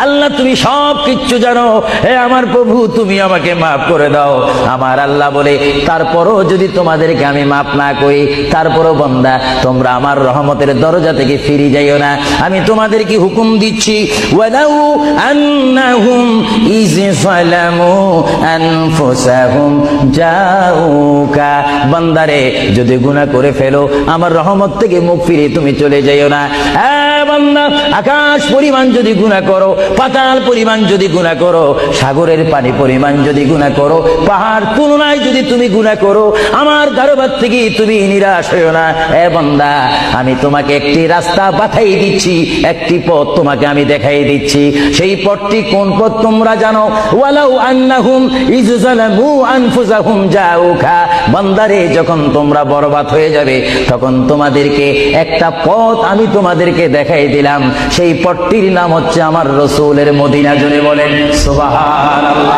আল্লাহ তুমি সব কিচ্ছু জানো, হে আমার প্রভু তুমি আমাকে মাফ করে দাও। আমার আল্লাহ বলে, তারপরও যদি তোমাদেরকে আমি মাফ না করি, তারপরও বান্দা তোমরা আমার রহমতের দরজা থেকে ফিরে যাইও না। আমি তোমাদেরকে হুকুম দিচ্ছি, ওয়ালাউ আন্নাহুম ইয যালামু আনফুসাহুম জাউকা, বান্দারে যদি গুনাহ করে ফেলো আমার রহমত থেকে মুখ ফিরে তুমি চলে যাইও না। বান্দা, আকাশ পরিমাণ যদি গুনাহ করো, পাতাল পরিমাণ যদি গুনাহ করো, সাগরের পানি পরিমাণ যদি গুনাহ করো, পাহাড় তুলনায় যদি তুমি গুনাহ করো, আমার দরবার থেকে তুমি নিরাশ হইও না। বান্দা, আমি তোমাকে একটি রাস্তা বাতাই দিচ্ছি, একটি পথ তোমাকে আমি দেখাই দিচ্ছি। সেই পথটি কোন পথ তোমরা জানো? ওয়ালাউ আন্নাহুম ইয যালামু আনফুসাহুম জাউকা, বান্দারে যখন তোমরা বরবাদ হয়ে যাবে তখন তোমাদেরকে একটা পথ আমি তোমাদেরকে দেখাই দিলাম, সেই পথটির নাম হচ্ছে আমার রাসূলের মদিনা। জোরে বলেন সুবহানাল্লাহ।